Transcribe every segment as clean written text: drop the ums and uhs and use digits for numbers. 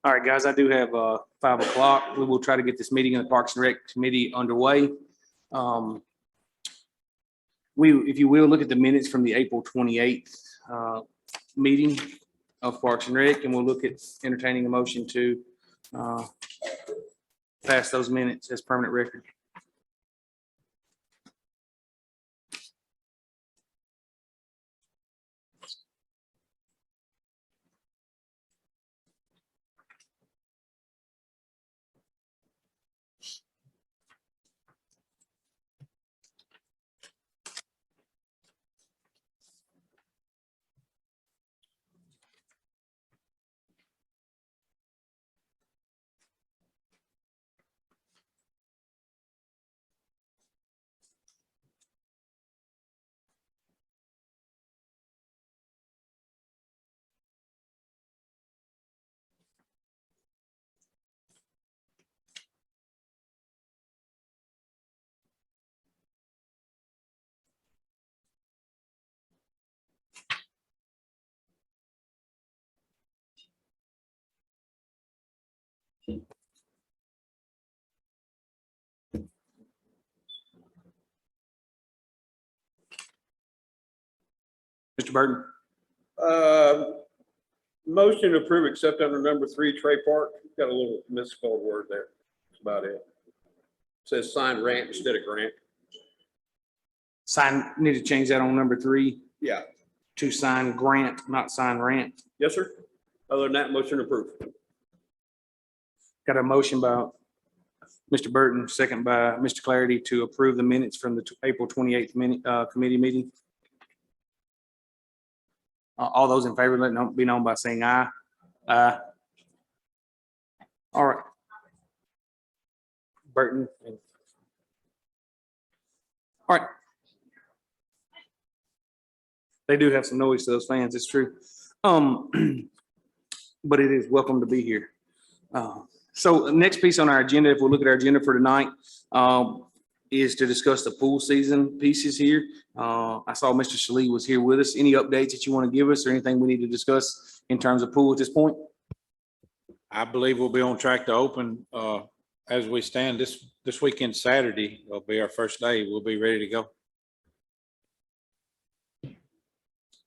All right, guys, I do have 5 o'clock. We will try to get this meeting in the Parks and Rec Committee underway. If you will, look at the minutes from the April 28th meeting of Parks and Rec, and we'll look at entertaining a motion to pass those minutes as permanent record. Mr. Burton. Motion to approve except under number 3, Trey Park. Got a little misspelled word there. That's about it. Says signed rant instead of grant. Sign, need to change that on number 3 Yeah. to sign grant, not sign rant. Yes, sir. Other than that, motion approved. Got a motion by Mr. Burton, second by Mr. Clarity to approve the minutes from the April 28th committee meeting. All those in favor, let it be known by saying aye. Aye. All right. Burton. All right. They do have some noise to those fans, it's true. But it is welcome to be here. So the next piece on our agenda, if we look at our agenda for tonight, is to discuss the pool season pieces here. I saw Mr. Shalee was here with us. Any updates that you want to give us or anything we need to discuss in terms of pool at this point? I believe we'll be on track to open as we stand this weekend. Saturday will be our first day. We'll be ready to go.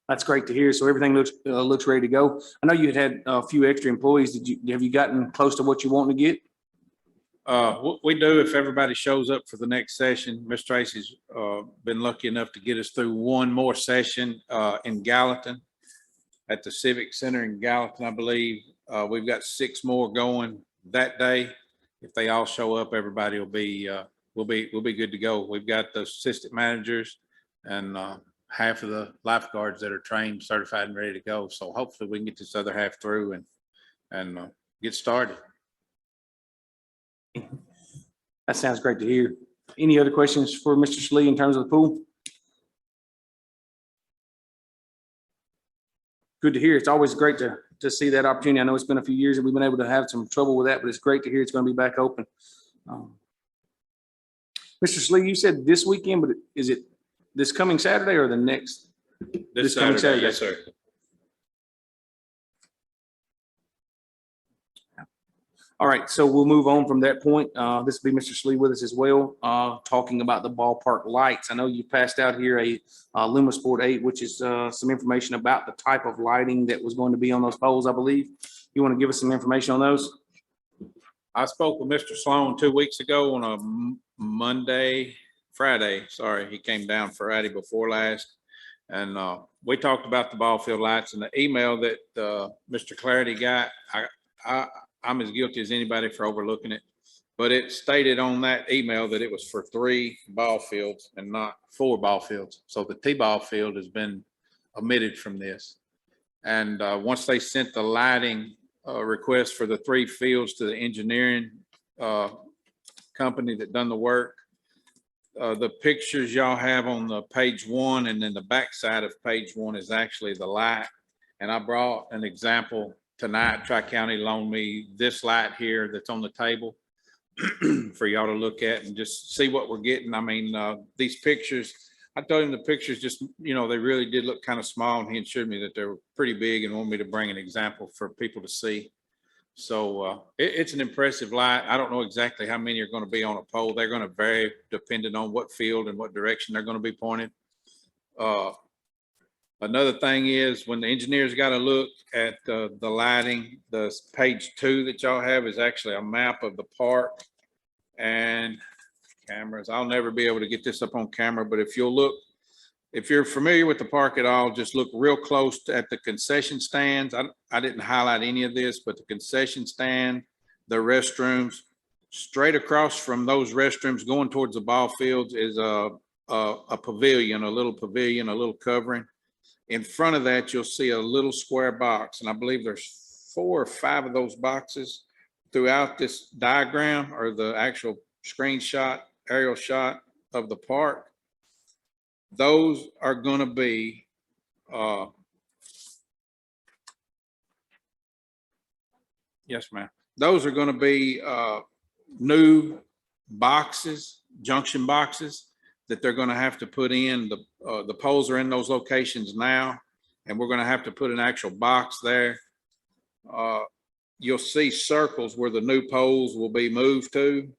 That's great to hear. So everything looks ready to go. I know you had a few extra employees. Have you gotten close to what you want to get? We do if everybody shows up for the next session. Ms. Tracy's been lucky enough to get us through one more session in Gallatin at the Civic Center in Gallatin, I believe. We've got 6 more going that day. If they all show up, everybody will be we'll be good to go. We've got the assistant managers and half of the lifeguards that are trained, certified, and ready to go. So hopefully we can get this other half through and get started. That sounds great to hear. Any other questions for Mr. Shalee in terms of the pool? Good to hear. It's always great to see that opportunity. I know it's been a few years that we've been able to have some trouble with that, but it's great to hear it's going to be back open. Mr. Shalee, you said this weekend, but is it this coming Saturday or the next? This coming Saturday, yes, sir. All right, so we'll move on from that point. This will be Mr. Shalee with us as well, talking about the ballpark lights. I know you passed out here a LumaSport 8, which is some information about the type of lighting that was going to be on those poles, I believe. You want to give us some information on those? I spoke with Mr. Sloan 2 weeks ago on a Friday. Sorry, he came down Friday before last. And we talked about the ball field lights, and the email that Mr. Clarity got. I'm as guilty as anybody for overlooking it, but it stated on that email that it was for 3 ball fields and not 4 ball fields. So the T-ball field has been omitted from this. And once they sent the lighting request for the 3 fields to the engineering company that done the work, the pictures y'all have on the page 1 and then the back side of page 1 is actually the light. And I brought an example tonight. Tri-County loaned me this light here that's on the table for y'all to look at and just see what we're getting. I mean, these pictures, I told him the pictures just, they really did look kind of small, and he assured me that they were pretty big and wanted me to bring an example for people to see. So it's an impressive light. I don't know exactly how many are going to be on a pole. They're going to vary depending on what field and what direction they're going to be pointed. Another thing is when the engineers got to look at the lighting, the page 2 that y'all have is actually a map of the park and cameras. I'll never be able to get this up on camera, but if you'll look, if you're familiar with the park at all, just look real close at the concession stands. I didn't highlight any of this, but the concession stand, the restrooms, straight across from those restrooms going towards the ball fields is a pavilion, a little covering. In front of that, you'll see a little square box, and I believe there's 4 or 5 of those boxes throughout this diagram or the actual screenshot, aerial shot of the park. Those are going to be yes, ma'am. Those are going to be new boxes, junction boxes that they're going to have to put in. The poles are in those locations now, and we're going to have to put an actual box there. You'll see circles where the new poles will be moved to.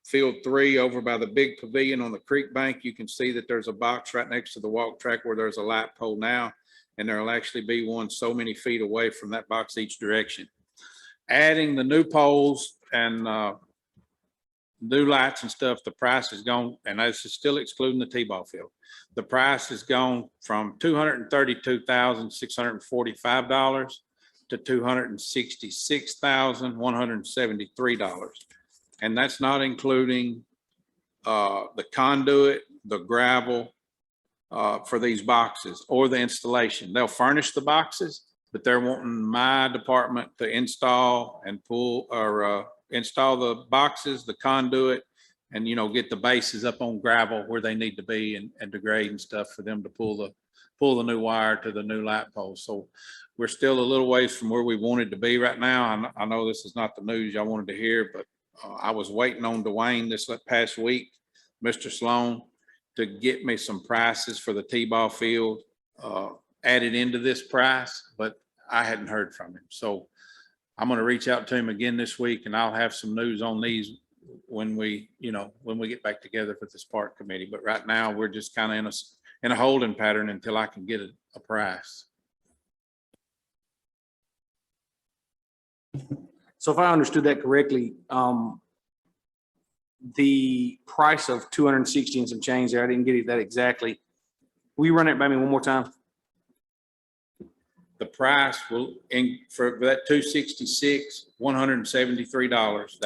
Field 3 over by the big pavilion on the creek bank, you can see that there's a box right next to the walk track where there's a light pole now, and there'll actually be one so many feet away from that box each direction. Adding the new poles and new lights and stuff, the price is gone, and this is still excluding the T-ball field. The price has gone from $232,645 to $266,173. And that's not including the conduit, the gravel for these boxes or the installation. They'll furnish the boxes, but they're wanting my department to install and pull or install the boxes, the conduit, and, you know, get the bases up on gravel where they need to be and to grade and stuff for them to pull the new wire to the new light pole. So we're still a little ways from where we wanted to be right now. I know this is not the news y'all wanted to hear, but I was waiting on Dwayne this past week, Mr. Sloan, to get me some prices for the T-ball field added into this price, but I hadn't heard from him. So I'm going to reach out to him again this week, and I'll have some news on these when we get back together for this park committee. But right now we're just kind of in a holding pattern until I can get a price. So if I understood that correctly, the price of 260 and some change there, I didn't get it that exactly. Will you run it by me one more time? The price will, for that 266, $173.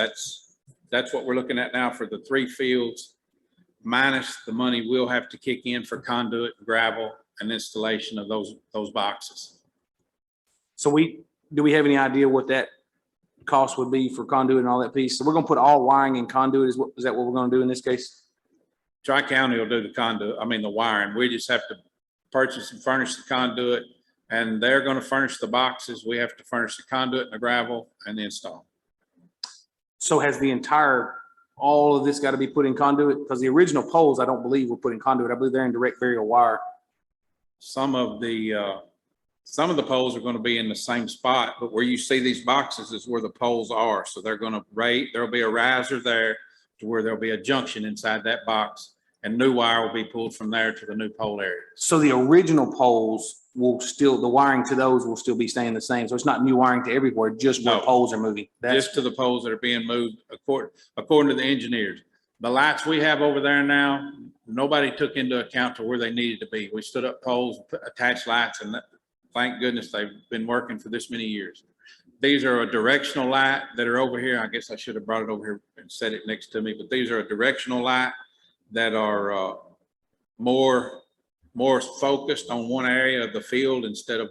That's what we're looking at now for the 3 fields, minus the money we'll have to kick in for conduit, gravel, and installation of those boxes. So do we have any idea what that cost would be for conduit and all that piece? So we're gonna put all wiring and conduit, is that what we're gonna do in this case? Tri-County will do the conduit, the wiring. We just have to purchase and furnish the conduit, and they're gonna furnish the boxes. We have to furnish the conduit and the gravel and the install. So has all of this got to be put in conduit? Because the original poles, I don't believe were put in conduit. I believe they're in direct burial wire. Some of the poles are going to be in the same spot, but where you see these boxes is where the poles are. So they're going to there'll be a riser there to where there'll be a junction inside that box, and new wire will be pulled from there to the new pole area. So the original poles the wiring to those will still be staying the same. So it's not new wiring to everywhere, just where No. poles are moving. Just to the poles that are being moved according to the engineers. The lights we have over there now, nobody took into account to where they needed to be. We stood up poles, attached lights, and thank goodness they've been working for this many years. These are a directional light that are over here. I guess I should have brought it over here and set it next to me, but these are a directional light that are more focused on one area of the field instead of,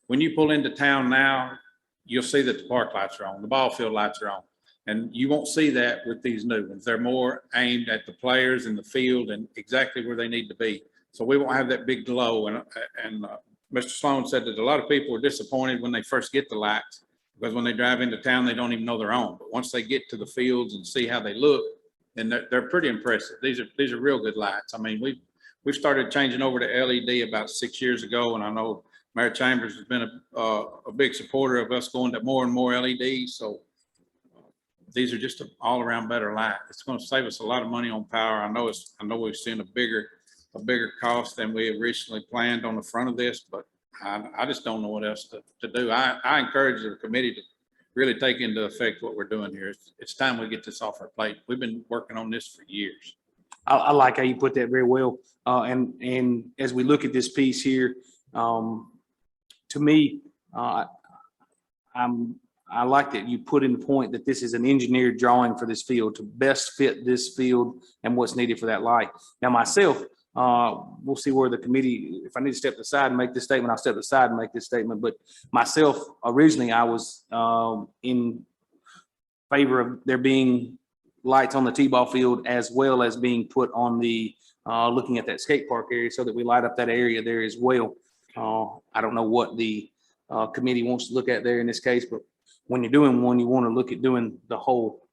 when you pull into town now, you'll see that the park lights are on, the ball field lights are on. And you won't see that with these new ones. They're more aimed at the players in the field and exactly where they need to be. So we won't have that big glow. And Mr. Sloan said that a lot of people are disappointed when they first get the lights, because when they drive into town, they don't even know they're on. But once they get to the fields and see how they look, then they're pretty impressive. These are real good lights. We've started changing over to LED about 6 years ago, and I know Mayor Chambers has been a big supporter of us going to more and more LEDs, so these are just an all-around better light. It's gonna save us a lot of money on power. I know we've seen a bigger cost than we originally planned on the front of this, but I just don't know what else to do. I encourage the committee to really take into effect what we're doing here. It's time we get this off our plate. We've been working on this for years. I like how you put that very well. And as we look at this piece here, to me, I like that you put in the point that this is an engineered drawing for this field to best fit this field and what's needed for that light. Now myself, we'll see where the committee, if I need to step aside and make this statement, I'll step aside and make this statement. But myself, originally, I was in favor of there being lights on the T-ball field as well as being put on the, looking at that skate park area so that we light up that area there as well. I don't know what the committee wants to look at there in this case, but when you're doing one, you want to look at doing the whole.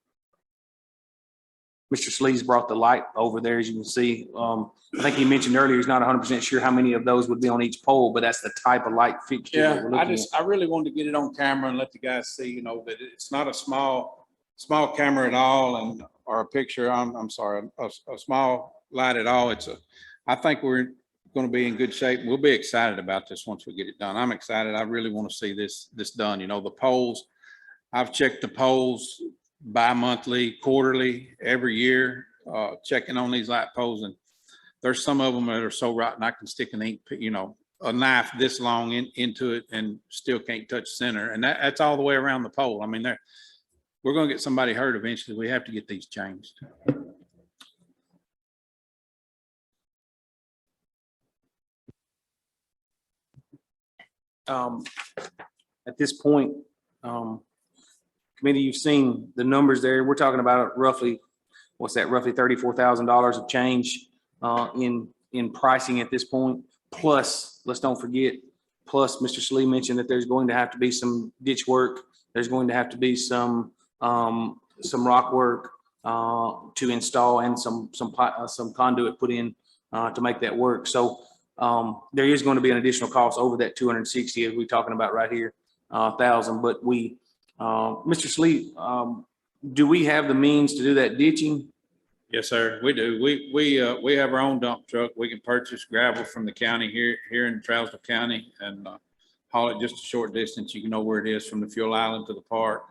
Mr. Sleeves brought the light over there, as you can see. I think he mentioned earlier, he's not 100% sure how many of those would be on each pole, but that's the type of light fixture that Yeah, we're looking at. I really wanted to get it on camera and let the guys see, you know, that it's not a small camera at all, and or a picture. I'm sorry, a small light at all. I think we're going to be in good shape. We'll be excited about this once we get it done. I'm excited. I really want to see this done. You know, the poles. I've checked the poles bi-monthly, quarterly, every year, checking on these light poles, and there's some of them that are so rotten I can stick an ink, you know, a knife this long into it and still can't touch center, and that's all the way around the pole. I mean, we're going to get somebody hurt eventually. We have to get these changed. At this point, committee, you've seen the numbers there. We're talking about roughly, what's that, roughly $34,000 of change in pricing at this point. Plus, let's don't forget, plus Mr. Slee mentioned that there's going to have to be some ditch work. There's going to have to be some rock work to install and some conduit put in to make that work. So there is going to be an additional cost over that 260 as we're talking about right here, 1,000. But we, Mr. Slee, do we have the means to do that ditching? Yes, sir. We do. We have our own dump truck. We can purchase gravel from the county here in Trousdale County and haul it just a short distance. You can know where it is from the fuel island to the park.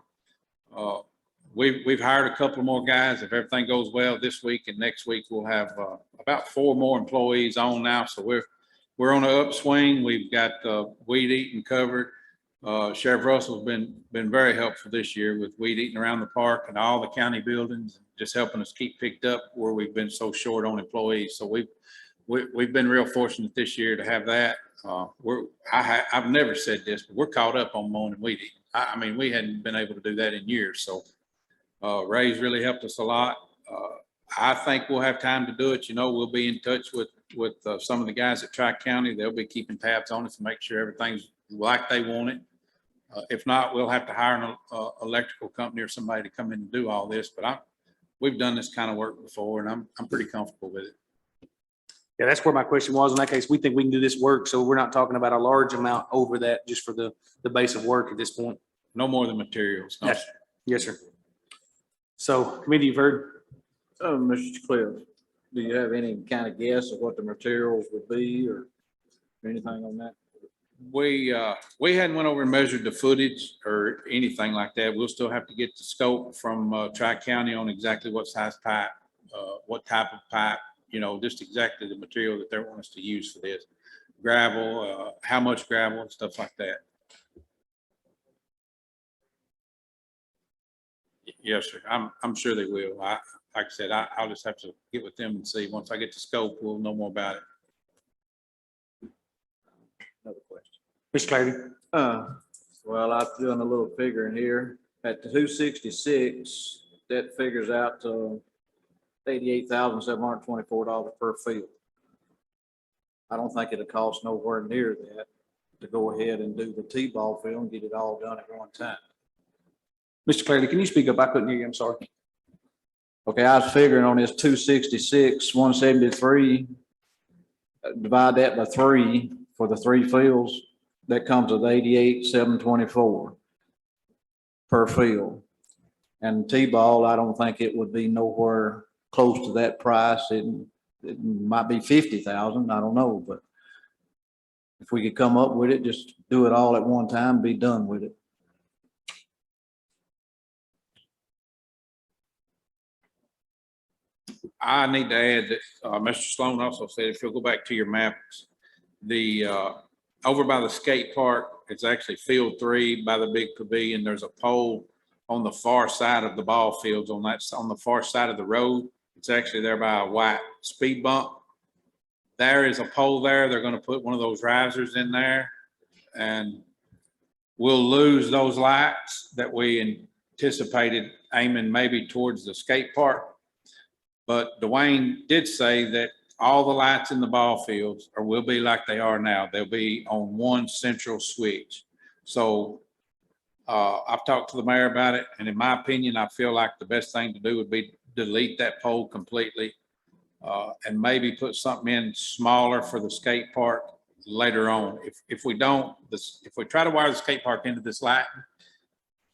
We've hired a couple more guys. If everything goes well this week and next week, we'll have about 4 more employees on now. So we're on an upswing. We've got weed eating covered. Sheriff Russell's been very helpful this year with weed eating around the park and all the county buildings, just helping us keep picked up where we've been so short on employees. So we've been real fortunate this year to have that. I've never said this, but we're caught up on mowing and weed eating. I mean, we hadn't been able to do that in years. So Ray's really helped us a lot. I think we'll have time to do it. You know, we'll be in touch with some of the guys at Tri-County. They'll be keeping tabs on us to make sure everything's like they want it. If not, we'll have to hire an electrical company or somebody to come in and do all this. But we've done this kind of work before, and I'm pretty comfortable with it. Yeah, that's where my question was. In that case, we think we can do this work. So we're not talking about a large amount over that just for the base of work at this point. No more than materials. No. Yes, yes, sir. So committee, you've heard. Mr. Cliff, do you have any kind of guess of what the materials would be or anything on that? We hadn't went over and measured the footage or anything like that. We'll still have to get the scope from Tri-County on exactly what size pipe, what type of pipe, you know, just exactly the material that they want us to use for this. Gravel, how much gravel and stuff like that. Yes, sir. I'm sure they will. Like I said, I'll just have to get with them and see. Once I get the scope, we'll know more about it. Another question. Mr. Clarity. Well, I've done a little figure in here. At the 266, that figures out to $88,724 per field. I don't think it'll cost nowhere near that to go ahead and do the T-ball field and get it all done at one time. Mr. Clarity, can you speak up? I couldn't hear you. I'm sorry. Okay, I was figuring on this 266, 173, divide that by 3 for the 3 fields, that comes with 88,724 per field. And T-ball, I don't think it would be nowhere close to that price. It might be 50,000, I don't know, but if we could come up with it, just do it all at one time, be done with it. I need to add that, Mr. Sloan also said, if you'll go back to your maps, the, over by the skate park, it's actually field 3 by the big pavilion. There's a pole on the far side of the ball fields on the far side of the road. It's actually there by a white speed bump. There is a pole there. They're going to put one of those risers in there, and we'll lose those lights that we anticipated aiming maybe towards the skate park. But Dwayne did say that all the lights in the ball fields will be like they are now. They'll be on one central switch. So I've talked to the mayor about it, and in my opinion, I feel like the best thing to do would be delete that pole completely, and maybe put something in smaller for the skate park later on. If we don't, if we try to wire the skate park into this light,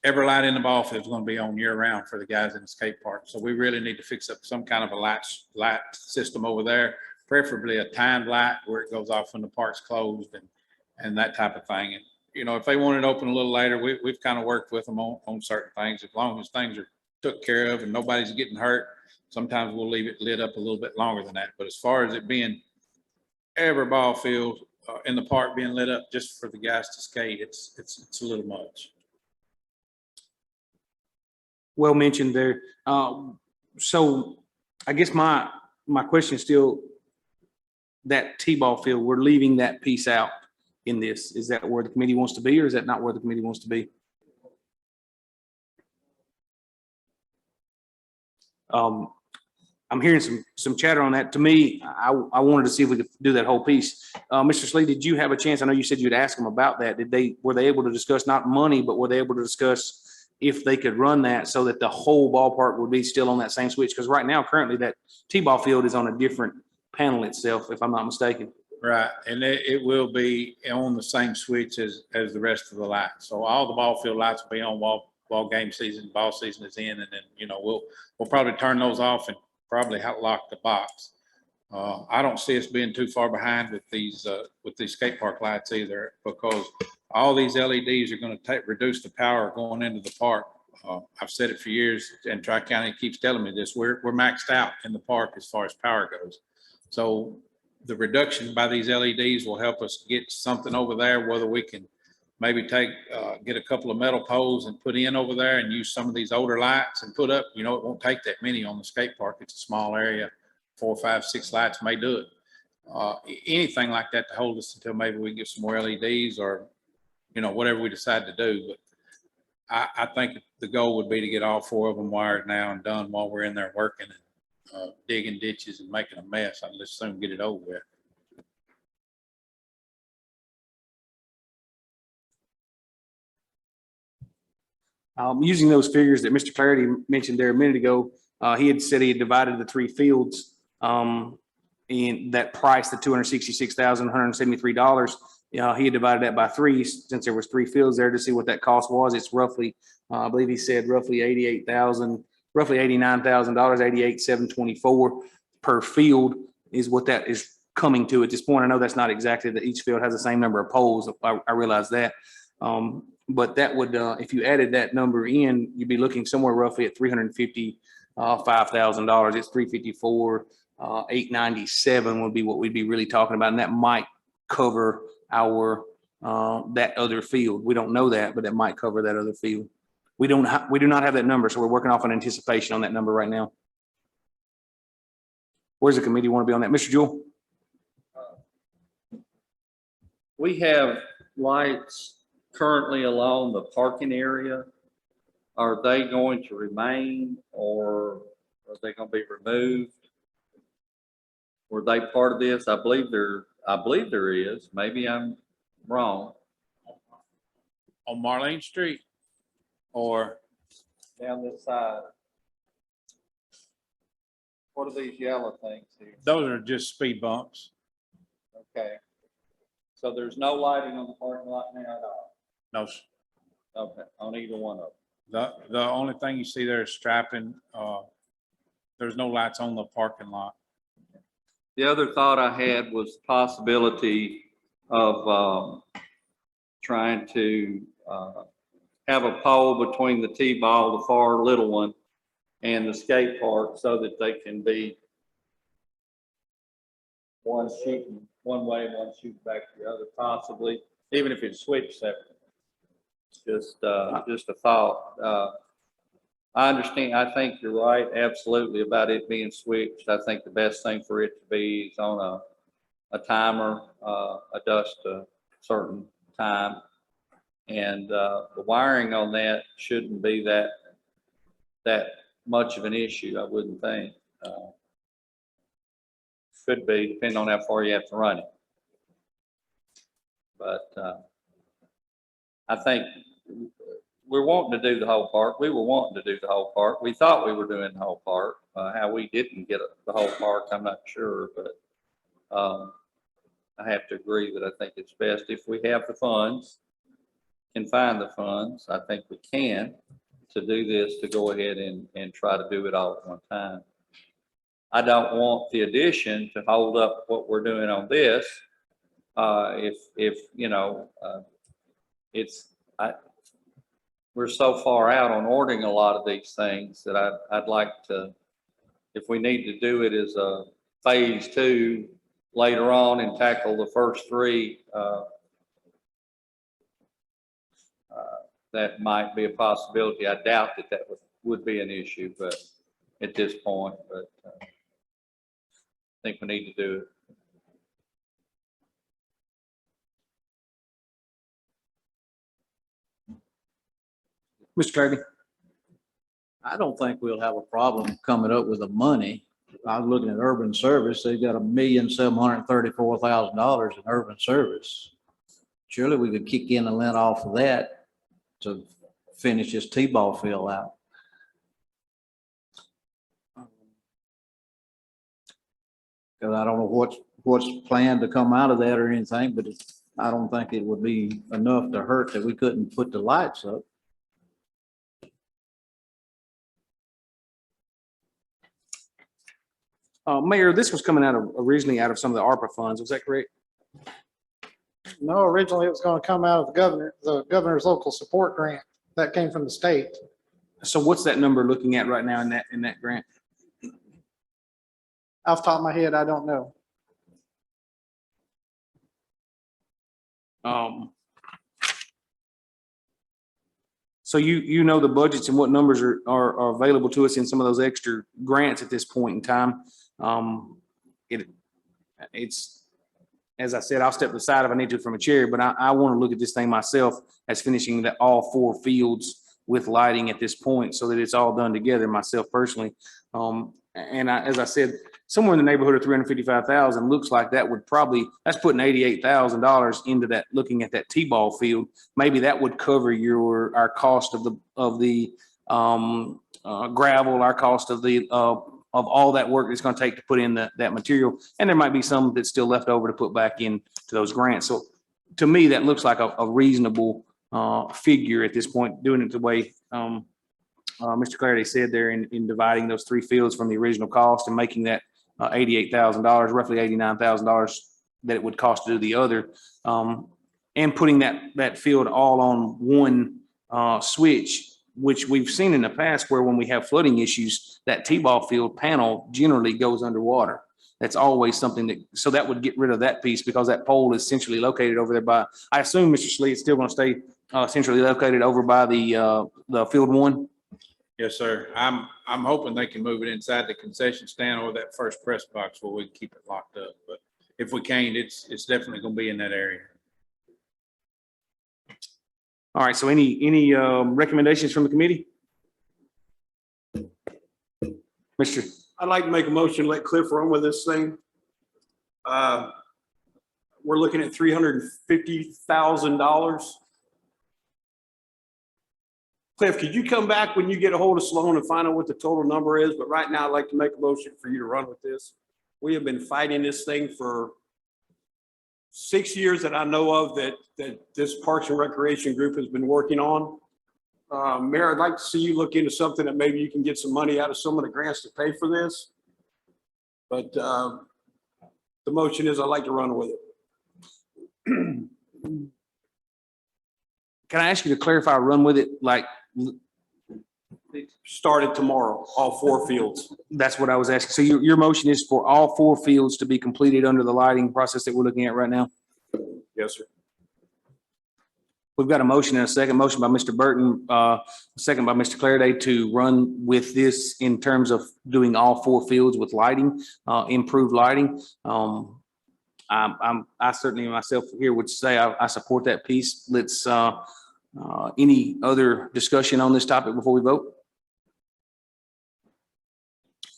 every light in the ball field is going to be on year round for the guys in the skate park. So we really need to fix up some kind of a light system over there, preferably a timed light where it goes off when the park's closed and that type of thing. And, you know, if they want it open a little later, we've kind of worked with them on certain things. As long as things are took care of and nobody's getting hurt, sometimes we'll leave it lit up a little bit longer than that. But as far as it being every ball field in the park being lit up just for the guys to skate, it's a little much. Well mentioned there. So I guess my question is still that T-ball field, we're leaving that piece out in this. Is that where the committee wants to be, or is that not where the committee wants to be? I'm hearing some chatter on that. To me, I wanted to see if we could do that whole piece. Mr. Slee, did you have a chance? I know you said you'd ask them about that. Were they able to discuss not money, but were they able to discuss if they could run that so that the whole ballpark would be still on that same switch? Because right now, currently, that T-ball field is on a different panel itself, if I'm not mistaken. Right, and it will be on the same switch as the rest of the lights. So all the ball field lights will be on ball game season, ball season is in, and then, you know, we'll probably turn those off and probably lock the box. I don't see us being too far behind with these skate park lights either, because all these LEDs are going to reduce the power going into the park. I've said it for years, and Tri-County keeps telling me this. We're maxed out in the park as far as power goes. So the reduction by these LEDs will help us get something over there, whether we can maybe get a couple of metal poles and put in over there and use some of these older lights and put up. You know, it won't take that many on the skate park. It's a small area. 4, 5, 6 lights may do it. Anything like that to hold us until maybe we get some more LEDs or, you know, whatever we decide to do. But I think the goal would be to get all 4 of them wired now and done while we're in there working and digging ditches and making a mess. I'd just soon get it over with. Using those figures that Mr. Clarity mentioned there a minute ago, he had said he had divided the 3 fields and that price, the $266,173. He had divided that by 3 since there was 3 fields there to see what that cost was. It's roughly, I believe he said roughly $88,000, roughly $89,000, 88,724 per field is what that is coming to at this point. I know that's not exactly that each field has the same number of poles. I realize that. But that would, if you added that number in, you'd be looking somewhere roughly at $355,000. It's $354,897 would be what we'd be really talking about, and that might cover our that other field. We don't know that, but it might cover that other field. We do not have that number, so we're working off an anticipation on that number right now. Where's the committee want to be on that, Mr. Jewell? We have lights currently along the parking area. Are they going to remain, or are they going to be removed? Were they part of this? I believe there is. Maybe I'm wrong. On Marlene Street or Down this side. What are these yellow things here? those are just speed bumps. Okay. So there's no lighting on the parking lot now at all? No, sir. Okay, on either one of them. The only thing you see there is striping. There's no lights on the parking lot. The other thought I had was the possibility of trying to have a pole between the T-ball, the far little one, and the skate park so that they can be one shooting one way, one shooting back to the other, possibly, even if it's switched separate. Just a thought. I understand. I think you're right, absolutely, about it being switched. I think the best thing for it to be is on a timer, adjust a certain time. And the wiring on that shouldn't be that much of an issue, I wouldn't think. Could be, depending on how far you have to run it. But I think we're wanting to do the whole park. We were wanting to do the whole park. We thought we were doing the whole park. How we didn't get the whole park, I'm not sure, but I have to agree that I think it's best if we have the funds, can find the funds. I think we can to do this, to go ahead and try to do it all at one time. I don't want the addition to hold up what we're doing on this. If you know, we're so far out on ordering a lot of these things that I'd like to, if we need to do it as a phase 2 later on and tackle the first 3, that might be a possibility. I doubt that would be an issue, but at this point, but I think we need to do it. Mr. Clarity? I don't think we'll have a problem coming up with the money. I was looking at urban service. They've got $1,734,000 in urban service. Surely we could kick in and let off of that to finish this T-ball field out. Because I don't know what's planned to come out of that or anything, but I don't think it would be enough to hurt that we couldn't put the lights up. Mayor, this was coming originally out of some of the ARPA funds. Was that correct? No, originally it was going to come out of the governor's local support grant. That came from the state. So what's that number looking at right now in that grant? Off the top of my head, I don't know. So you know the budgets and what numbers are available to us in some of those extra grants at this point in time. It's, as I said, I'll step aside if I need to from a chair, but I want to look at this thing myself as finishing all 4 fields with lighting at this point so that it's all done together myself personally. As I said, somewhere in the neighborhood of 355,000 looks like that would that's putting $88,000 into that, looking at that T-ball field. Maybe that would cover our cost of the gravel, our cost of all that work it's going to take to put in that material. And there might be some that's still left over to put back into those grants. So to me, that looks like a reasonable figure at this point, doing it the way Mr. Clarity said there in dividing those 3 fields from the original cost and making that $88,000, roughly $89,000 that it would cost to do the other, and putting that field all on one switch, which we've seen in the past where when we have flooding issues, that T-ball field panel generally goes underwater. That's always something so that would get rid of that piece because that pole is centrally located over there I assume, Mr. Slee, it's still going to stay centrally located over by the field 1. Yes, sir. I'm hoping they can move it inside the concession stand or that first press box where we can keep it locked up. But if we can't, it's definitely going to be in that area. All right. So any recommendations from the committee? Mr. I'd like to make a motion to let Cliff run with this thing. We're looking at $350,000. Cliff, could you come back when you get a hold of Sloan and find out what the total number is? But right now, I'd like to make a motion for you to run with this. We have been fighting this thing for 6 years that I know of that this Parks and Recreation group has been working on. Mayor, I'd like to see you look into something that maybe you can get some money out of some of the grants to pay for this. But the motion is I'd like to run with it. Can I ask you to clarify, run with it? Like, Started tomorrow, all 4 fields. that's what I was asking. So your motion is for all 4 fields to be completed under the lighting process that we're looking at right now? Yes, sir. We've got a motion and a second. Motion by Mr. Burton, second by Mr. Claraday to run with this in terms of doing all 4 fields with lighting, improved lighting. I certainly myself here would say I support that piece. Let's, any other discussion on this topic before we vote?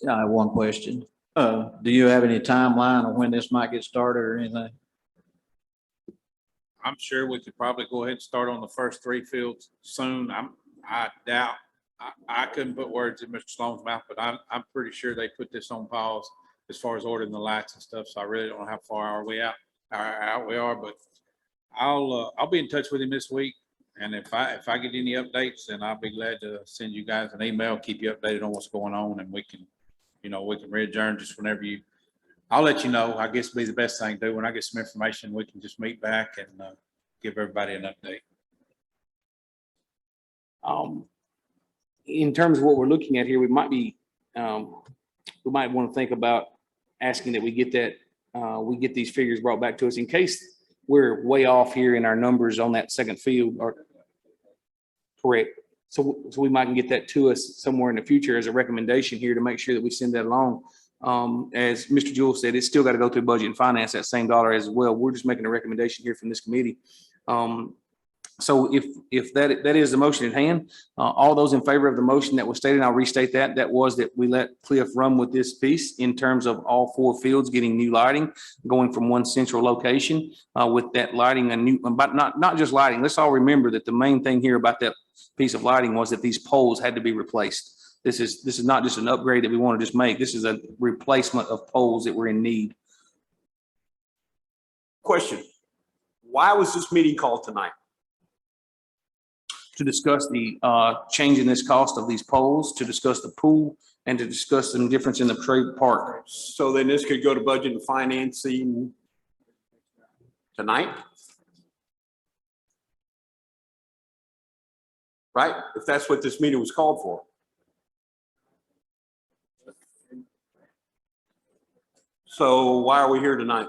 I have one question. Do you have any timeline on when this might get started or anything? I'm sure we could probably go ahead and start on the first 3 fields soon. I doubt, I couldn't put words in Mr. Sloan's mouth, but I'm pretty sure they put this on pause as far as ordering the lights and stuff. So I really don't know how far we are, but I'll be in touch with him this week. And if I get any updates, then I'll be glad to send you guys an email, keep you updated on what's going on, and we can re-adjourn just whenever I'll let you know. I guess it'd be the best thing to do. When I get some information, we can just meet back and give everybody an update. In terms of what we're looking at here, we might want to think about asking that we get these figures brought back to us in case we're way off here in our numbers on that second field. Or correct. So we might get that to us somewhere in the future as a recommendation here to make sure that we send that along. As Mr. Jewell said, it's still got to go through budget and finance, that same dollar as well. We're just making a recommendation here from this committee. So if that is the motion at hand, all those in favor of the motion that was stated, I'll restate that was that we let Cliff run with this piece in terms of all 4 fields getting new lighting, going from one central location with that lighting, but not just lighting. Let's all remember that the main thing here about that piece of lighting was that these poles had to be replaced. This is not just an upgrade that we want to just make. This is a replacement of poles that were in need. Question. Why was this meeting called tonight? To discuss the change in this cost of these poles, to discuss the pool, and to discuss some difference in the trade park. So then this could go to budget and financing tonight? Right? If that's what this meeting was called for. So why are we here tonight?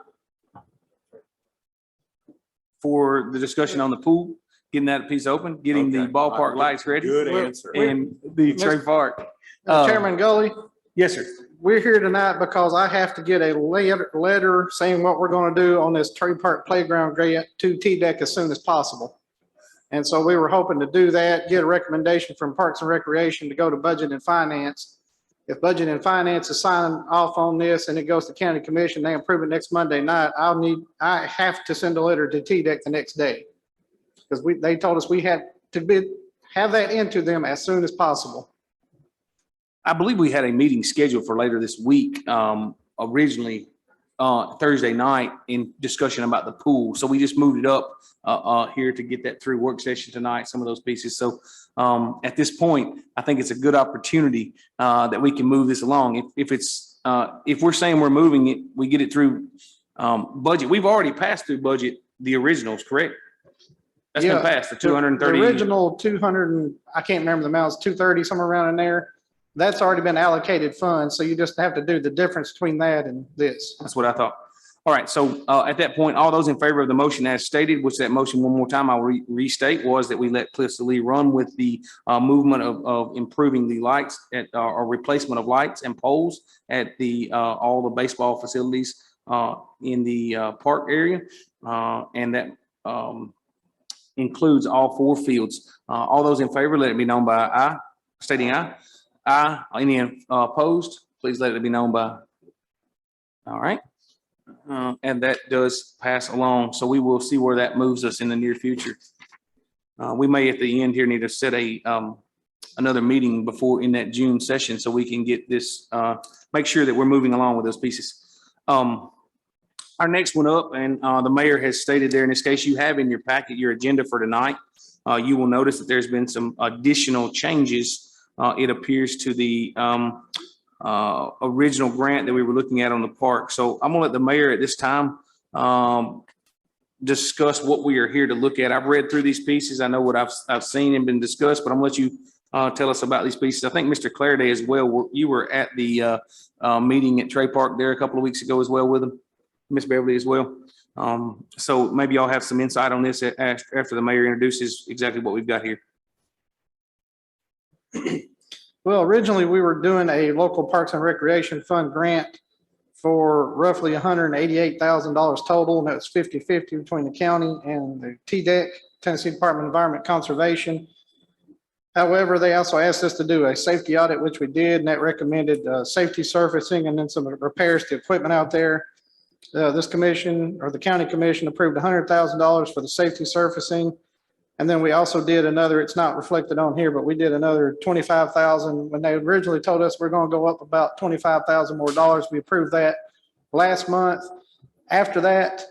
For the discussion on the pool, getting that piece open, getting the Okay. ballpark lights ready. Good answer. And the trade park. Chairman Gully, Yes, sir. we're here tonight because I have to get a letter saying what we're going to do on this trade park playground grant to TDEC as soon as possible. And so we were hoping to do that, get a recommendation from Parks and Recreation to go to Budget and Finance. If Budget and Finance is signing off on this and it goes to County Commission, they approve it next Monday night, I have to send a letter to TDEC the next day. Because they told us we had to have that into them as soon as possible. I believe we had a meeting scheduled for later this week, originally Thursday night in discussion about the pool. So we just moved it up here to get that through work session tonight, some of those pieces. So at this point, I think it's a good opportunity that we can move this along. If we're saying we're moving it, we get it through budget. We've already passed through budget, the originals, correct? That's been Yeah. passed, the 230. The original 200, and I can't remember the amounts, 230, somewhere around in there. That's already been allocated funds. So you just have to do the difference between that and this. That's what I thought. All right, so at that point, all those in favor of the motion as stated, which that motion one more time, I'll restate, was that we let Cliff Lee run with the movement of improving the lights or replacement of lights and poles at all the baseball facilities in the park area. And that includes all 4 fields. All those in favor, let it be known by aye, stating aye. Aye. Any opposed? Please let it be known by. All right. And that does pass along. So we will see where that moves us in the near future. We may at the end here need to set another meeting before in that June session so we can get this, make sure that we're moving along with those pieces. Our next one up, and the mayor has stated there in this case, you have in your packet your agenda for tonight. You will notice that there's been some additional changes. It appears to the original grant that we were looking at on the park. So I'm gonna let the mayor at this time discuss what we are here to look at. I've read through these pieces. I know what I've seen and been discussed, but I'm gonna let you tell us about these pieces. I think Mr. Clariday as well, you were at the meeting at Trey Park there a couple of weeks ago as well with him, Ms. Beverly as well. So maybe y'all have some insight on this after the mayor introduces exactly what we've got here. Well, originally, we were doing a local Parks and Recreation Fund grant for roughly $188,000 total, and that was 50-50 between the county and the TDEC, Tennessee Department of Environment Conservation. However, they also asked us to do a safety audit, which we did, and that recommended safety surfacing and then some repairs to equipment out there. This commission, or the county commission, approved $100,000 for the safety surfacing. And then we also did another, it's not reflected on here, but we did another $25,000 when they originally told us we're going to go up about $25,000 more dollars. We approved that last month. After that,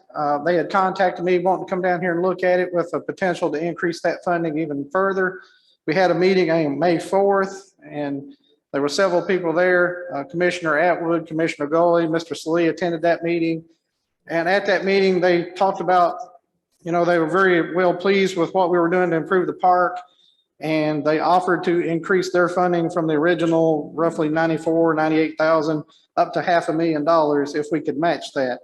they had contacted me wanting to come down here and look at it with a potential to increase that funding even further. We had a meeting on May 4th, and there were several people there. Commissioner Atwood, Commissioner Goley, Mr. Salee attended that meeting. And at that meeting, they talked about, you know, they were very well pleased with what we were doing to improve the park. And they offered to increase their funding from the original roughly 98,000 up to $500,000 if we could match that,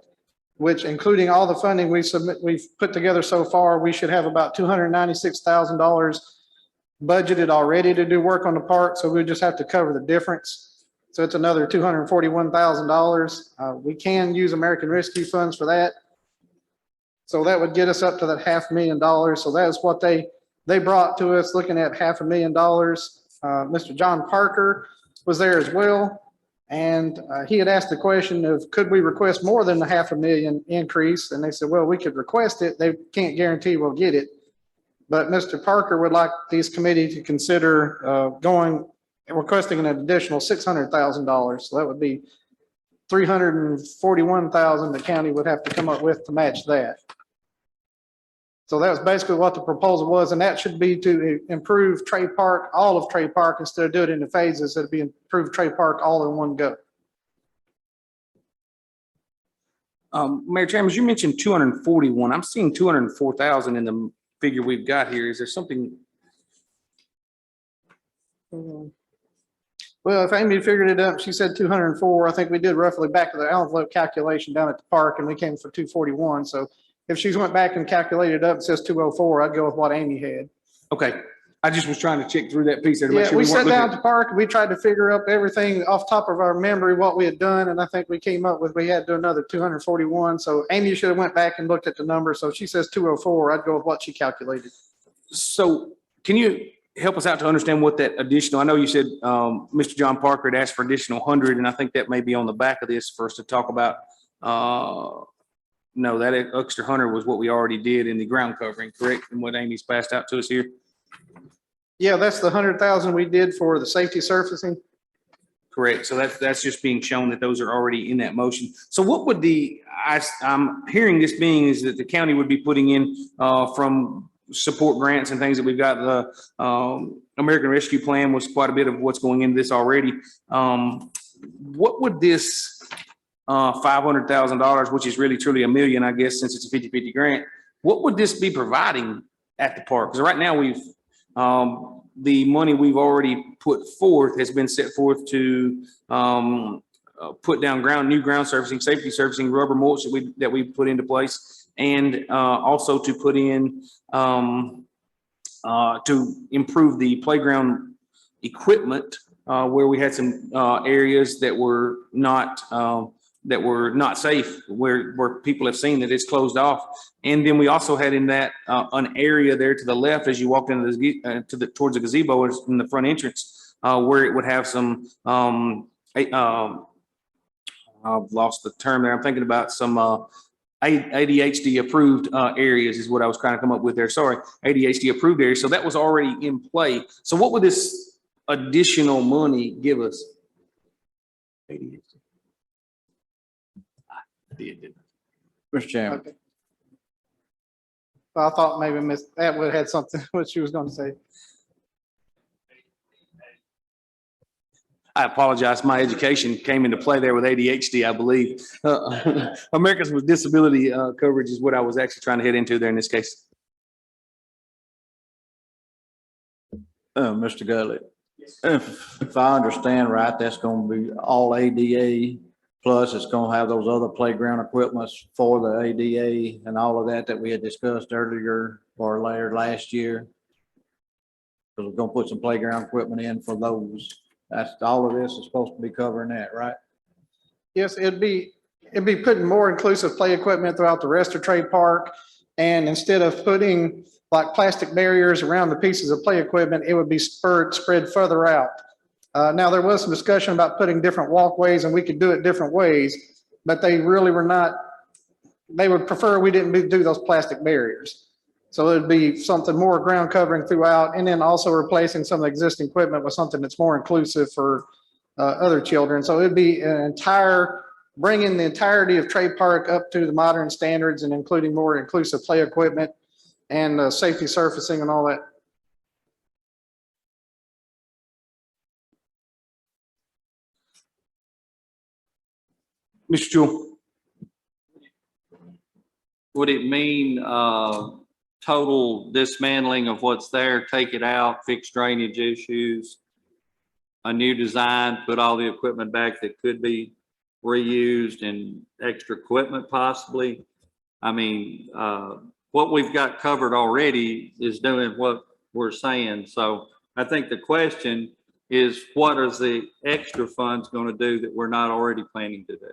which, including all the funding we've put together so far, we should have about $296,000 budgeted already to do work on the park. So we just have to cover the difference. So it's another $241,000. We can use American Rescue funds for that. So that would get us up to that $500,000. So that is what they brought to us, looking at $500,000. Mr. John Parker was there as well. And he had asked the question of, could we request more than the $500,000 increase? And they said, well, we could request it. They can't guarantee we'll get it. But Mr. Parker would like these committee to consider requesting an additional $600,000. So that would be $341,000 the county would have to come up with to match that. So that was basically what the proposal was, and that should be to improve Trey Park, all of Trey Park, instead of doing it in the phases. It'd be improve Trey Park all in one go. Mayor Chambers, you mentioned 241. I'm seeing 204,000 in the figure we've got here. Is there something? Well, if Amy figured it up, she said 204. I think we did roughly back of the envelope calculation down at the park, and we came for 241. So if she went back and calculated it up, it says 204, I'd go with what Amy had. Okay. I just was trying to check through that piece there to make Yeah, sure we sat weren't down at looking the park and we tried to figure up everything off top of our memory, what we had done. And I think we came up with, we had to do another 241. So Amy should have went back and looked at the number. So she says 204, I'd go with what she calculated. So can you help us out to understand what that additional, I know you said Mr. John Parker had asked for additional 100, and I think that may be on the back of this for us to talk about. No, that extra 100 was what we already did in the ground covering, correct? And what Amy's passed out to us here? Yeah, that's the 100,000 we did for the safety surfacing. Correct. So that's just being shown that those are already in that motion. So what would I'm hearing this being is that the county would be putting in from support grants and things that we've got. The American Rescue Plan was quite a bit of what's going into this already. What would this $500,000, which is really truly $1 million, I guess, since it's a 50-50 grant, what would this be providing at the park? Because right now we've the money we've already put forth has been set forth to put down new ground surfacing, safety surfacing, rubber mulch that we put into place, and also to put in to improve the playground equipment where we had some areas that were not safe, where people have seen that it's closed off. And then we also had in that an area there to the left as you walked into the towards the gazebo in the front entrance where it would have some I've lost the term there. I'm thinking about some ADHD approved areas is what I was trying to come up with there. Sorry, ADHD approved areas. So that was already in play. So what would this additional money give us? ADHD. Mr. Chairman. Okay. I thought maybe Ms. Atwood had something, what she was gonna say. I apologize. My education came into play there with ADHD, I believe. Americans with Disability Coverage is what I was actually trying to head into there in this case. Mr. Gully, if I understand right, that's gonna be all ADA, plus it's gonna have those other playground equipments for the ADA and all of that we had discussed earlier or later last year. Because we're gonna put some playground equipment in for those. That's, all of this is supposed to be covering that, right? Yes, it'd be putting more inclusive play equipment throughout the rest of Trade Park. And instead of putting like plastic barriers around the pieces of play equipment, it would be spread further out. Now, there was some discussion about putting different walkways and we could do it different ways, but they really were not, they would prefer we didn't do those plastic barriers. So it'd be something more ground covering throughout, and then also replacing some of the existing equipment with something that's more inclusive for other children. So it'd be bringing the entirety of Trade Park up to the modern standards and including more inclusive play equipment and safety surfacing and all that. Mr. Jewell. Would it mean total dismantling of what's there, take it out, fix drainage issues, a new design, put all the equipment back that could be reused, and extra equipment possibly? I mean, what we've got covered already is doing what we're saying. So I think the question is, what is the extra funds going to do that we're not already planning to do?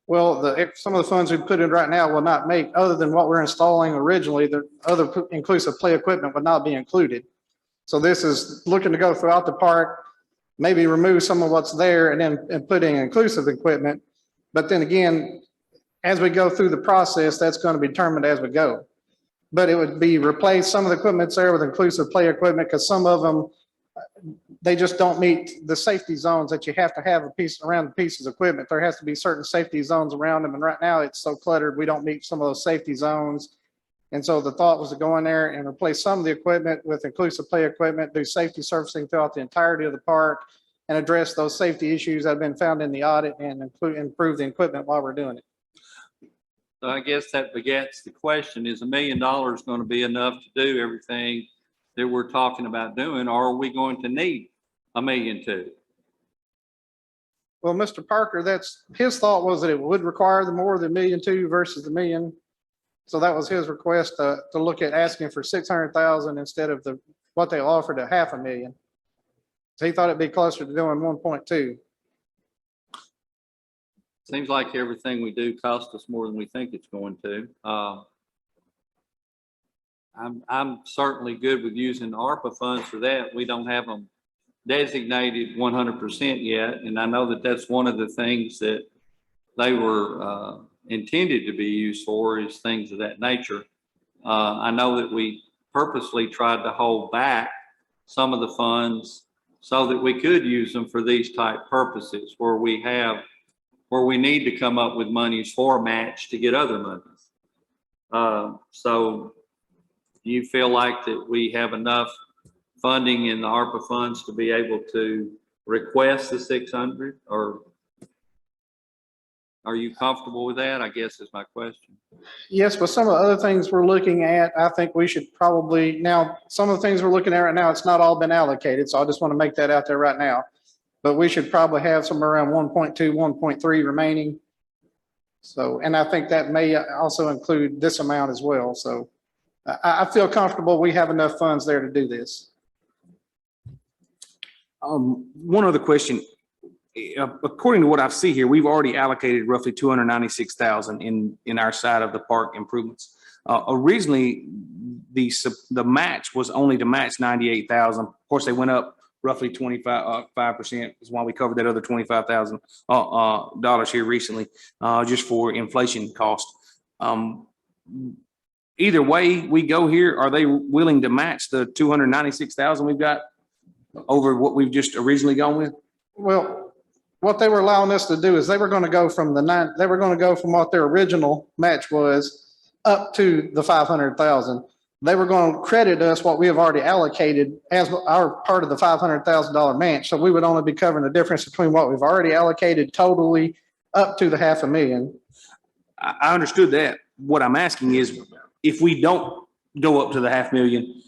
Well, some of the funds we put in right now will not make, other than what we're installing originally, the other inclusive play equipment would not be included. So this is looking to go throughout the park, maybe remove some of what's there and put in inclusive equipment. But then again, as we go through the process, that's going to be determined as we go. But it would be replace some of the equipment's there with inclusive play equipment, because some of them, they just don't meet the safety zones that you have to have around the pieces of equipment. There has to be certain safety zones around them. And right now it's so cluttered, we don't meet some of those safety zones. And so the thought was to go in there and replace some of the equipment with inclusive play equipment, do safety surfacing throughout the entirety of the park, and address those safety issues that have been found in the audit, and improve the equipment while we're doing it. So I guess that begets the question, is $1 million going to be enough to do everything that we're talking about doing, or are we going to need $1.2 million? Well, Mr. Parker, that's his thought, was that it would require the more than $1.2 million versus the $1 million. So that was his request to look at asking for 600,000 instead of what they offered at $500,000. So he thought it'd be closer to doing 1.2. Seems like everything we do costs us more than we think it's going to. I'm certainly good with using ARPA funds for that. We don't have them designated 100% yet. And I know that that's one of the things that they were intended to be used for, is things of that nature. I know that we purposely tried to hold back some of the funds so that we could use them for these type purposes where we need to come up with monies for a match to get other monies. So do you feel like that we have enough funding in the ARPA funds to be able to request the 600, or are you comfortable with that? I guess is my question. Yes, but some of the other things we're looking at, I think we should probably, now, some of the things we're looking at right now, it's not all been allocated. So I just want to make that out there right now. But we should probably have somewhere around 1.2, 1.3 remaining. So, and I think that may also include this amount as well. So I feel comfortable we have enough funds there to do this. One other question. According to what I see here, we've already allocated roughly 296,000 in our side of the park improvements. Originally, the match was only to match 98,000. Of course, they went up roughly 5%. Is why we covered that other $25,000 dollars here recently, just for inflation cost. Either way we go here, are they willing to match the 296,000 we've got over what we've just originally gone with? Well, what they were allowing us to do is they were going to go from they were going to go from what their original match was up to the 500,000. They were going to credit us what we have already allocated as our part of the $500,000 match. So we would only be covering the difference between what we've already allocated totally up to the 500,000. I understood that. What I'm asking is, if we don't go up to the 500,000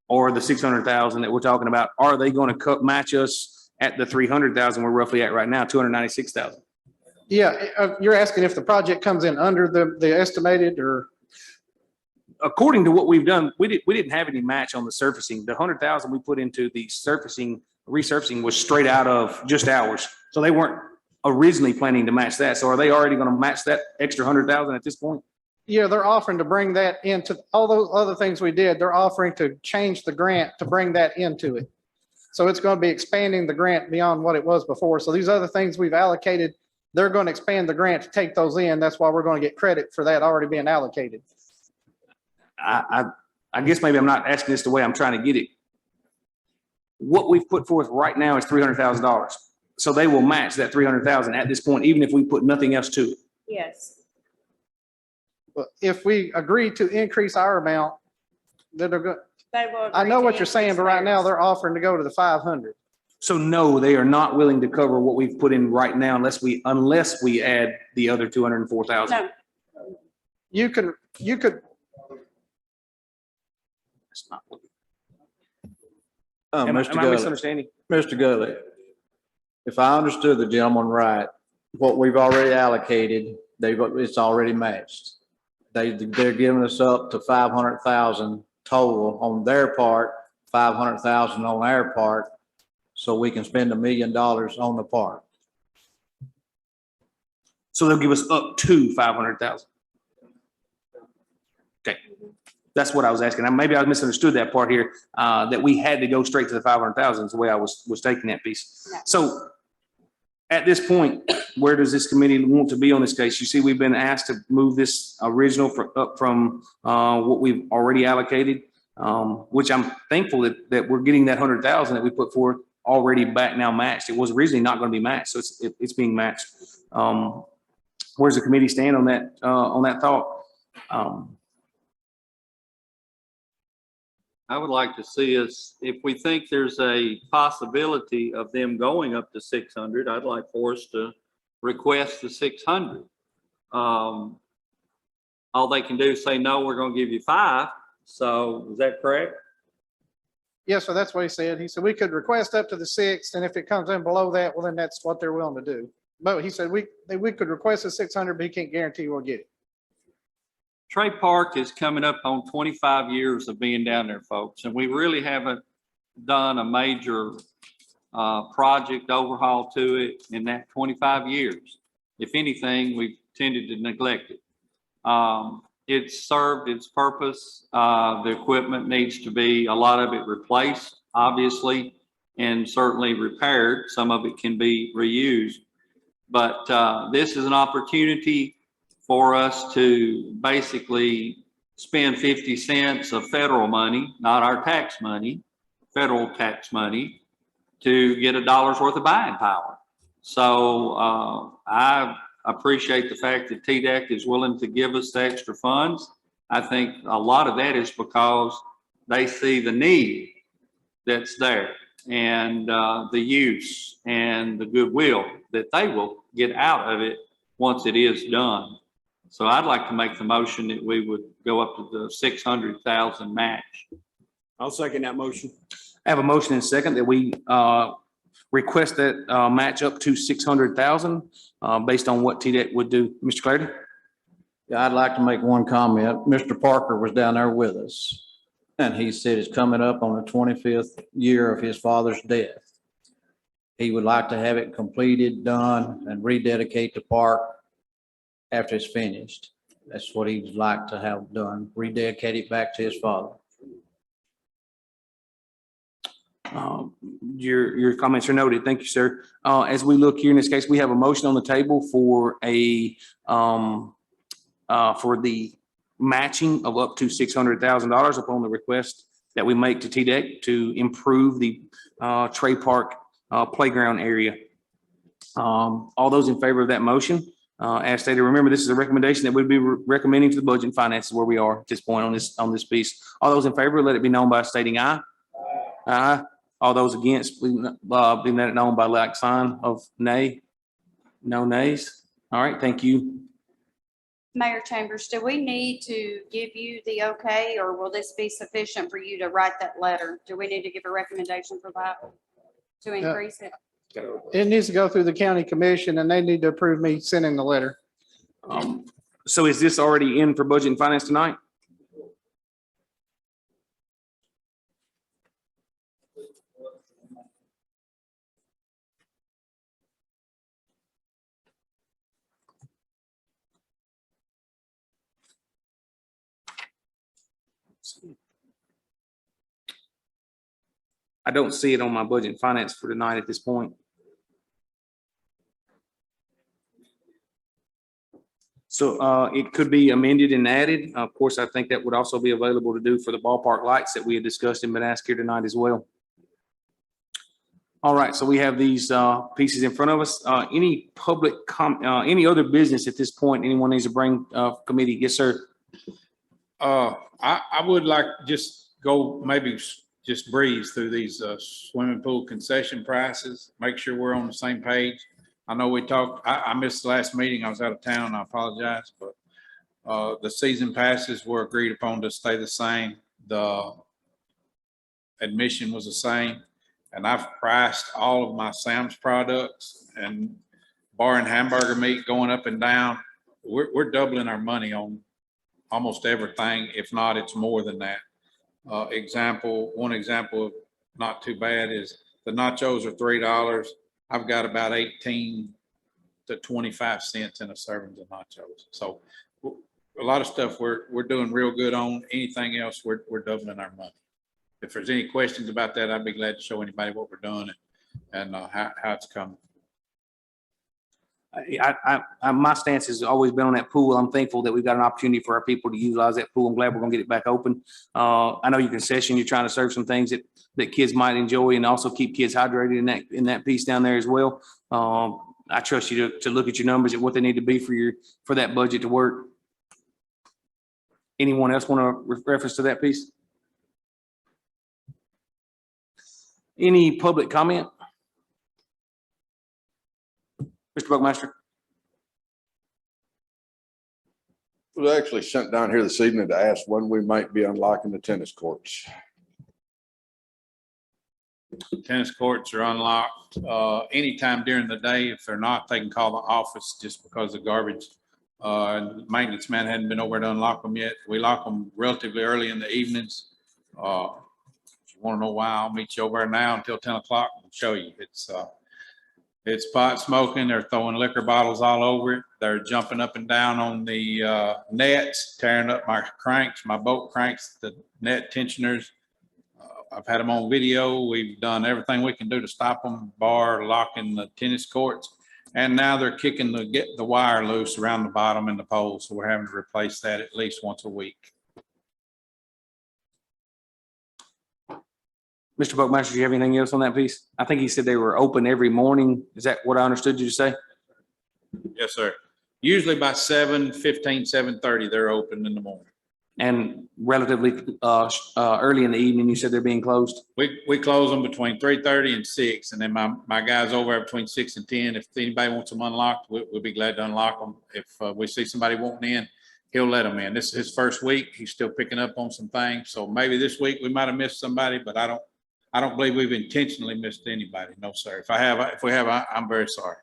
or the 600,000 that we're talking about, are they going to match us at the 300,000 we're roughly at right now, 296,000? Yeah, you're asking if the project comes in under the estimated, or? According to what we've done, we didn't have any match on the surfacing. The 100,000 we put into the resurfacing was straight out of just ours. So they weren't originally planning to match that. So are they already going to match that extra 100,000 at this point? Yeah, they're offering to bring that into all those other things we did. They're offering to change the grant to bring that into it. So it's going to be expanding the grant beyond what it was before. So these other things we've allocated, they're going to expand the grant to take those in. That's why we're going to get credit for that already being allocated. I guess maybe I'm not asking this the way I'm trying to get it. What we've put forth right now is $300,000. So they will match that 300,000 at this point, even if we put nothing else to it. Yes. But if we agree to increase our amount, then they're good. They will. I know agree what to you're saying, increase but right now theirs. they're offering to go to the 500. So no, they are not willing to cover what we've put in right now unless we add the other 204,000. No, You could, That's not what- Mr. Am I Gully, misunderstanding? Mr. Gully, if I understood the gentleman right, what we've already allocated, it's already matched. They're giving us up to 500,000 total on their part, 500,000 on our part, so we can spend $1 million on the park. So they'll give us up to 500,000. Okay. That's what I was asking. Maybe I misunderstood that part here, that we had to go straight to the 500,000 is the way I was taking that piece. No. So at this point, where does this committee want to be on this case? You see, we've been asked to move this original up from what we've already allocated, which I'm thankful that we're getting that 100,000 that we put forth already back now matched. It was originally not going to be matched, so it's being matched. Where's the committee stand on that thought? I would like to see us, if we think there's a possibility of them going up to 600, I'd like for us to request the 600. All they can do is say, no, we're going to give you 5. So is that correct? yes, so that's what he said. He said we could request up to the 6, and if it comes in below that, well, then that's what they're willing to do. But he said we could request the 600, but he can't guarantee we'll get it. Trey Park is coming up on 25 years of being down there, folks, and we really haven't done a major project overhaul to it in that 25 years. If anything, we've tended to neglect it. It's served its purpose. The equipment needs to be, a lot of it replaced, obviously, and certainly repaired. Some of it can be reused. But this is an opportunity for us to basically spend 50 cents of federal money, not our tax money, federal tax money, to get $1 worth of buying power. So I appreciate the fact that TDEC is willing to give us the extra funds. I think a lot of that is because they see the need that's there and the use and the goodwill that they will get out of it once it is done. So I'd like to make the motion that we would go up to the 600,000 match. I'll second that motion. I have a motion and a second that we request that match up to 600,000 based on what TDEC would do. Mr. Clardy? Yeah, I'd like to make one comment. Mr. Parker was down there with us, and he said it's coming up on the 25th year of his father's death. He would like to have it completed, done, and rededicate the park after it's finished. That's what he'd like to have done, rededicate it back to his father. Your comments are noted. Thank you, sir. As we look here in this case, we have a motion on the table for for the matching of up to $600,000 upon the request that we make to TDEC to improve the Trey Park playground area. All those in favor of that motion, as stated, remember, this is a recommendation that we'd be recommending to the Budget and Finances where we are at this point on this piece. All those in favor, let it be known by stating aye. Aye. All those against, please, be let it known by like sign of nay. No nays. All right, thank you. Mayor Chambers, do we need to give you the okay, or will this be sufficient for you to write that letter? Do we need to give a recommendation for that to increase it? It needs to go through the county commission and they need to approve me sending the letter. So is this already in for Budget and Finance tonight? I don't see it on my Budget and Finance for tonight at this point. So it could be amended and added. Of course, I think that would also be available to do for the ballpark lights that we had discussed and been asked here tonight as well. All right, so we have these pieces in front of us. Any public any other business at this point anyone needs to bring committee? Yes, sir. I would like to just go maybe just breeze through these swimming pool concession prices, make sure we're on the same page. I know we talked, I missed the last meeting. I was out of town. I apologize, but the season passes were agreed upon to stay the same. The admission was the same. And I've priced all of my Sam's products and bar and hamburger meat going up and down. We're doubling our money on almost everything. If not, it's more than that. One example of not too bad is the nachos are $3. I've got about 18 to 25 cents in a serving of nachos. So a lot of stuff we're doing real good on. Anything else, we're doubling our money. If there's any questions about that, I'd be glad to show anybody what we're doing and how it's coming. My stance has always been on that pool. I'm thankful that we've got an opportunity for our people to utilize that pool. I'm glad we're gonna get it back open. I know your concession, you're trying to serve some things that kids might enjoy and also keep kids hydrated in that piece down there as well. I trust you to look at your numbers and what they need to be for that budget to work. Anyone else want to reference to that piece? Any public comment? Mr. Buckmaster? I was actually sent down here this evening to ask when we might be unlocking the tennis courts. Tennis courts are unlocked anytime during the day. If they're not, they can call the office just because the garbage maintenance man hadn't been over to unlock them yet. We lock them relatively early in the evenings. If you want to know why, I'll meet you over there now until 10 o'clock and show you. It's pot smoking. They're throwing liquor bottles all over it. They're jumping up and down on the nets, tearing up my cranks, my boat cranks, the net tensioners. I've had them on video. We've done everything we can do to stop them, bar, locking the tennis courts. And now they're kicking the wire loose around the bottom and the pole. So we're having to replace that at least once a week. Mr. Buckmaster, do you have anything else on that piece? I think he said they were open every morning. Is that what I understood you to say? Yes, sir. Usually by 7:15, 7:30, they're open in the morning. And relatively early in the evening, you said they're being closed? We close them between 3:30 and 6, and then my guys over there between 6 and 10. If anybody wants them unlocked, we'll be glad to unlock them. If we see somebody wanting in, he'll let them in. This is his first week. He's still picking up on some things. So maybe this week we might have missed somebody, but I don't believe we've intentionally missed anybody. No, sir. If we have, I'm very sorry.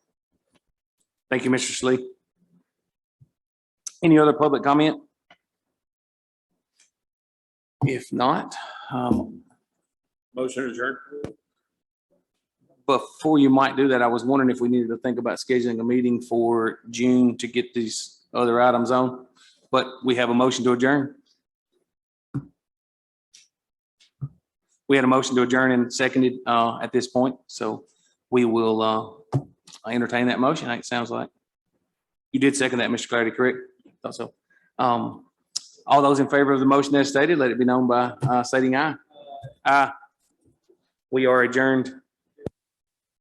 Thank you, Mr. Slee. Any other public comment? If not, Motion adjourned. before you might do that, I was wondering if we needed to think about scheduling a meeting for June to get these other items on, but we have a motion to adjourn. We had a motion to adjourn and seconded at this point, so we will entertain that motion. It sounds like you did second that, Mr. Clardy, correct? Thought so. All those in favor of the motion as stated, let it be known by stating aye. Aye. We are adjourned.